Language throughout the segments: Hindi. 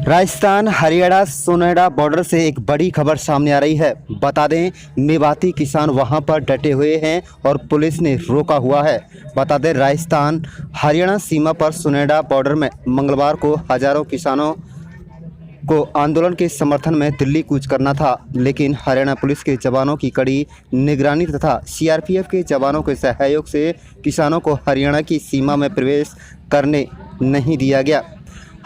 राजस्थान हरियाणा सोनेड़ा बॉर्डर से एक बड़ी खबर सामने आ रही है। बता दें, मेवाती किसान वहां पर डटे हुए हैं और पुलिस ने रोका हुआ है। बता दें, राजस्थान हरियाणा सीमा पर सोनेड़ा बॉर्डर में मंगलवार को हजारों किसानों को आंदोलन के समर्थन में दिल्ली कूच करना था, लेकिन हरियाणा पुलिस के जवानों की कड़ी निगरानी तथा सीआरपीएफ के जवानों के सहयोग से किसानों को हरियाणा की सीमा में प्रवेश करने नहीं दिया गया।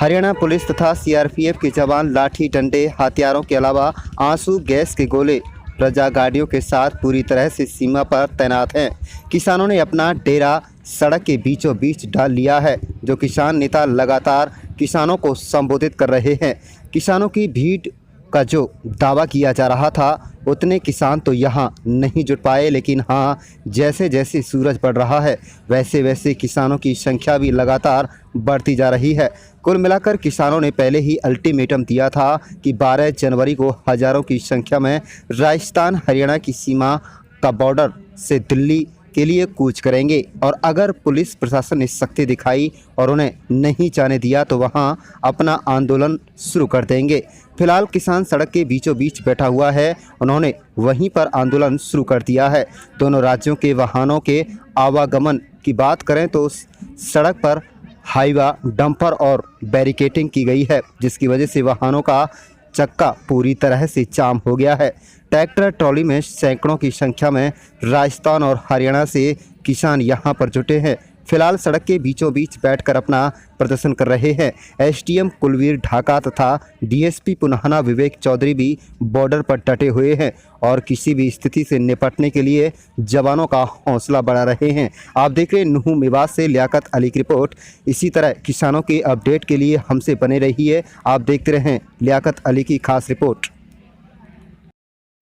हरियाणा पुलिस तथा सीआरपीएफ के जवान लाठी डंडे हथियारों के अलावा आंसू गैस के गोले प्रजा गाड़ियों के साथ पूरी तरह से सीमा पर तैनात हैं। किसानों ने अपना डेरा सड़क के बीचों बीच डाल लिया है। जो किसान नेता लगातार किसानों को संबोधित कर रहे हैं। किसानों की भीड़ का जो दावा किया जा रहा था, उतने किसान तो यहाँ नहीं जुट पाए, लेकिन हाँ, जैसे जैसे सूरज बढ़ रहा है वैसे वैसे किसानों की संख्या भी लगातार बढ़ती जा रही है। कुल मिलाकर किसानों ने पहले ही अल्टीमेटम दिया था कि 12 जनवरी को हजारों की संख्या में राजस्थान हरियाणा की सीमा का बॉर्डर से दिल्ली के लिए कूच करेंगे, और अगर पुलिस प्रशासन ने सख्ती दिखाई और उन्हें नहीं जाने दिया तो वहां अपना आंदोलन शुरू कर देंगे। फिलहाल किसान सड़क के बीचों बीच बैठा हुआ है, उन्होंने वहीं पर आंदोलन शुरू कर दिया है। दोनों राज्यों के वाहनों के आवागमन की बात करें तो सड़क पर हाईवा डंपर और बैरिकेडिंग की गई है, जिसकी वजह से वाहनों का चक्का पूरी तरह से जाम हो गया है। ट्रैक्टर ट्रॉली में सैकड़ों की संख्या में राजस्थान और हरियाणा से किसान यहां पर जुटे हैं। फिलहाल सड़क के बीचों बीच बैठकर अपना प्रदर्शन कर रहे हैं। एसडीएम कुलवीर ढाका तथा डीएसपी पुनाहना विवेक चौधरी भी बॉर्डर पर डटे हुए हैं और किसी भी स्थिति से निपटने के लिए जवानों का हौसला बढ़ा रहे हैं। आप देख रहे हैं नुहू मेवात से लियाकत अली की रिपोर्ट। इसी तरह किसानों के अपडेट के लिए हमसे बने रहिए। आप देखते रहें लियाकत अली की खास रिपोर्ट।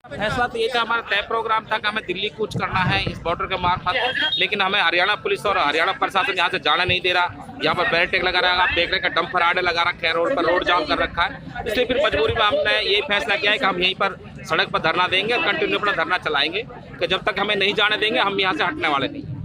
फैसला तो ये था, हमारा तय प्रोग्राम था कि हमें दिल्ली कूच करना है इस बॉर्डर के मार्फत, लेकिन हमें हरियाणा पुलिस और हरियाणा प्रशासन यहाँ से जाने नहीं दे रहा। यहाँ पर बैरिकेड लगा रहा है, आप देख रहे हैं डंपर आड़े लगा रखे हैं, रोड पर रोड जाम कर रखा है। इसलिए फिर मजबूरी में हमने यही फैसला किया है कि हम यहीं पर सड़क पर धरना देंगे और कंटिन्यू अपना धरना चलाएंगे कि जब तक हमें नहीं जाने देंगे हम यहाँ से हटने वाले नहीं।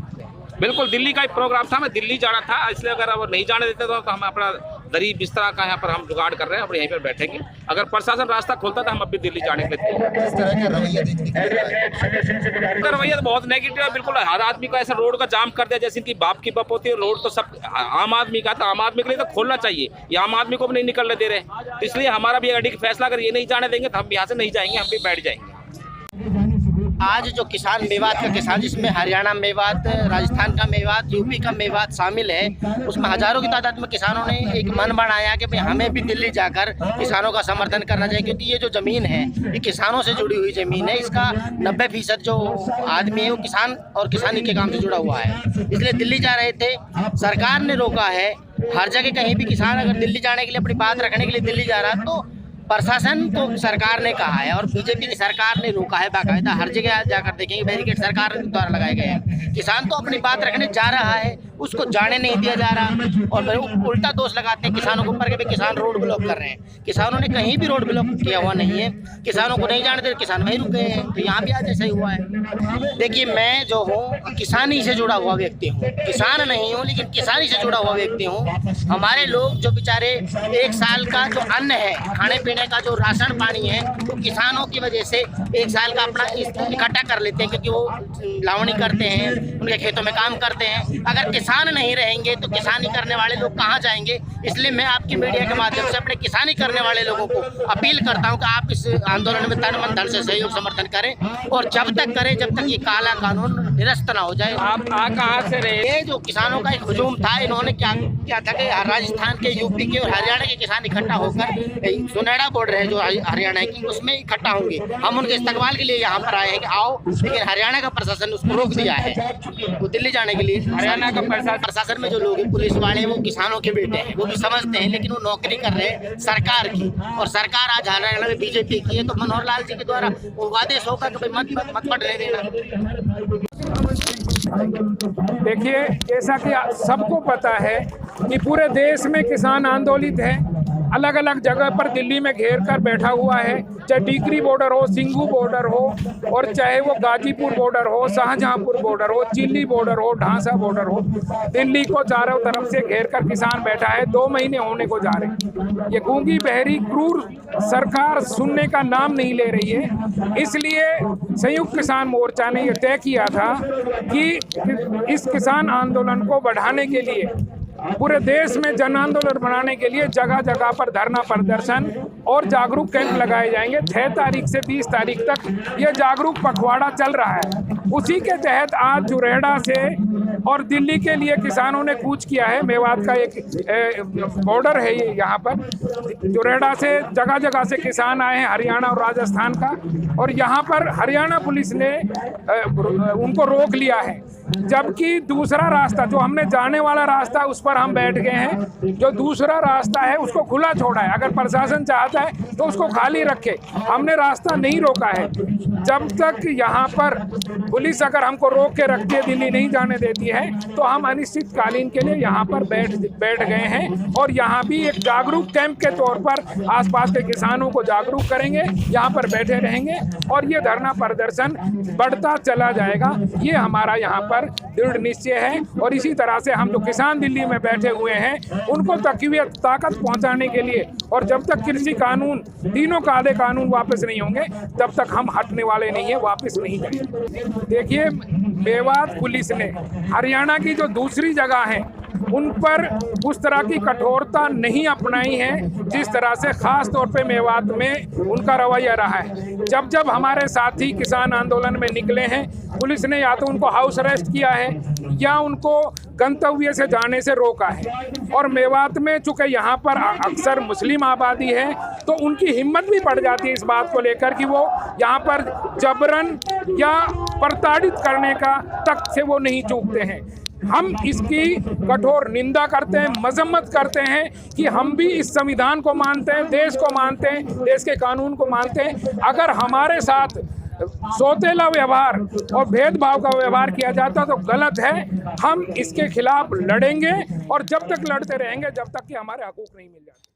बिल्कुल दिल्ली का एक प्रोग्राम था, हमें दिल्ली जाना था, इसलिए अगर वो नहीं जाने देते तो हम अपना दरी बिस्तरा का यहाँ पर हम जुगाड़ कर रहे हैं और यहीं पर बैठेंगे। अगर प्रशासन रास्ता खोलता तो हम अभी दिल्ली जाने के लिए। किस तरह का रवैया देखने को मिल रहा है? रवैया तो बहुत नेगेटिव है। बिल्कुल हर आदमी को ऐसा रोड का जाम कर दिया जैसे इनकी बाप की बाप होती है। रोड तो सब आम आदमी का, तो आम आदमी के लिए तो खोलना चाहिए, ये आम आदमी को भी नहीं निकलने दे रहे। तो इसलिए हमारा भी अगर फैसला अगर ये नहीं जाने देंगे तो हम यहाँ से नहीं जाएंगे, हम भी बैठ जाएंगे। आज जो किसान मेवात का किसान, जिसमें हरियाणा मेवात, राजस्थान का मेवात, यूपी का मेवात शामिल है, उसमें हजारों की तादाद में किसानों ने एक मन बनाया कि भाई हमें भी दिल्ली जाकर किसानों का समर्थन करना चाहिए, क्योंकि ये जो ज़मीन है ये किसानों से जुड़ी हुई ज़मीन है। इसका 90% जो आदमी है वो किसान और किसानी के काम से जुड़ा हुआ है। इसलिए दिल्ली जा रहे थे, सरकार ने रोका है। हर जगह कहीं भी किसान अगर दिल्ली जाने के लिए, अपनी बात रखने के लिए दिल्ली जा रहा है तो प्रशासन को सरकार ने कहा है और बीजेपी की सरकार ने रोका है। बाकायदा हर जगह जाकर देखेंगे बैरिकेड सरकार द्वारा लगाए गए हैं। किसान तो अपनी बात रखने जा रहा है, उसको जाने नहीं दिया जा रहा, और उल्टा दोष लगाते हैं किसानों के ऊपर कि किसान रोड ब्लॉक कर रहे हैं। किसानों ने कहीं भी रोड ब्लॉक किया हुआ नहीं है, किसानों को नहीं जाने दे, किसान वहीं रुक गए हैं। तो यहाँ भी आज ऐसा ही हुआ है। देखिए, मैं जो हूँ किसानी से जुड़ा हुआ व्यक्ति हूँ, किसान नहीं हूँ लेकिन किसानी से जुड़ा हुआ व्यक्ति हूँ। हमारे लोग जो बेचारे एक साल का जो अन्न है, खाने पीने का जो राशन पानी है, वो तो किसानों की वजह से एक साल का अपना इकट्ठा कर लेते हैं, क्योंकि वो लावणी करते हैं, उनके खेतों में काम करते हैं। अगर किसान नहीं रहेंगे तो किसानी करने वाले लोग कहाँ जाएंगे? इसलिए मैं आपकी मीडिया के माध्यम से अपने किसानी करने वाले लोगों को अपील करता हूँ कि आप इस आंदोलन में तन मन धन से सहयोग समर्थन करें, और जब तक करें जब तक ये काला कानून निरस्त ना हो जाए। आप कहाँ से रहे? ये जो किसानों का एक हुजूम था, इन्होंने क्या किया था कि राजस्थान के, यूपी के और हरियाणा के किसान इकट्ठा होकर सोनेड़ा बॉर्डर है जो हरियाणा की, उसमें इकट्ठा होंगे। हम उनके इस्तकबाल के लिए यहाँ पर आए हैं कि आओ, लेकिन हरियाणा का प्रशासन उसको रोक दिया है वो दिल्ली जाने के लिए। हरियाणा का प्रशासन में जो लोग हैं, पुलिस वाले, वो किसानों के बेटे हैं, वो भी समझते हैं, लेकिन वो नौकरी कर रहे हैं सरकार की, और सरकार आज हरियाणा में बीजेपी की है। तो मनोहर लाल जी के द्वारा वो आदेश होगा कि भाई मत बढ़ने देना। देखिए, जैसा कि सबको पता है कि पूरे देश में किसान आंदोलित है, अलग अलग जगह पर दिल्ली में घेर कर बैठा हुआ है। चाहे टीकरी बॉर्डर हो, सिंघू बॉर्डर हो, और चाहे वो गाजीपुर बॉर्डर हो, शाहजहांपुर बॉर्डर हो, चिल्ली बॉर्डर हो, ढांसा बॉर्डर हो, दिल्ली को चारों तरफ से घेर कर किसान बैठा है। 2 महीने होने को जा रहे। ये गूंगी बहरी क्रूर सरकार सुनने का नाम नहीं ले रही है। इसलिए संयुक्त किसान मोर्चा ने यह तय किया था कि इस किसान आंदोलन को बढ़ाने के लिए, पूरे देश में जन आंदोलन बनाने के लिए जगह जगह पर धरना प्रदर्शन और जागरूक कैंप लगाए जाएंगे। 6 तारीख से 20 तारीख तक ये जागरूक पखवाड़ा चल रहा है। उसी के तहत आज जुरेहड़ा से और दिल्ली के लिए किसानों ने कूच किया है। मेवात का एक बॉर्डर है ये, यहाँ पर जुरेहड़ा से जगह जगह से किसान आए हैं, हरियाणा और राजस्थान का, और यहाँ पर हरियाणा पुलिस ने उनको रोक लिया है। जबकि दूसरा रास्ता, जो हमने जाने वाला रास्ता, उस पर हम बैठ गए हैं। जो दूसरा रास्ता है उसको खुला छोड़ा है। अगर प्रशासन चाहता है तो उसको खाली रखे, हमने रास्ता नहीं रोका है। जब तक यहाँ पर पुलिस अगर हमको रोक के रखती है, दिल्ली नहीं जाने देती है, तो हम अनिश्चितकालीन के लिए यहाँ पर बैठ गए हैं। और यहाँ भी एक जागरूक कैंप के तौर पर आसपास के किसानों को जागरूक करेंगे, यहाँ पर बैठे रहेंगे और ये धरना प्रदर्शन बढ़ता चला जाएगा। ये हमारा यहाँ पर दृढ़ निश्चय है। और इसी तरह से हम जो किसान दिल्ली में बैठे हुए हैं उनको तकवीत ताकत पहुँचाने के लिए, और जब तक कृषि कानून, तीनों कायदे कानून वापस नहीं होंगे, तब तक हम हटने वाले नहीं है, वापस नहीं जाएंगे। देखिए, मेवात पुलिस ने हरियाणा की जो दूसरी जगह है उन पर उस तरह की कठोरता नहीं अपनाई है जिस तरह से खास तौर पे मेवात में उनका रवैया रहा है। जब जब हमारे साथी किसान आंदोलन में निकले हैं, पुलिस ने या तो उनको हाउस अरेस्ट किया है या उनको गंतव्य से जाने से रोका है। और मेवात में चूँकि यहाँ पर अक्सर मुस्लिम आबादी है, तो उनकी हिम्मत भी बढ़ जाती है इस बात को लेकर कि वो यहाँ पर जबरन या प्रताड़ित करने का तक से वो नहीं चूकते हैं। हम इसकी कठोर निंदा करते हैं, मजम्मत करते हैं कि हम भी इस संविधान को मानते हैं, देश को मानते हैं, देश के कानून को मानते हैं। अगर हमारे साथ सौतेला व्यवहार और भेदभाव का व्यवहार किया जाता तो गलत है। हम इसके खिलाफ लड़ेंगे और जब तक लड़ते रहेंगे जब तक कि हमारे हकूक नहीं मिल जाते।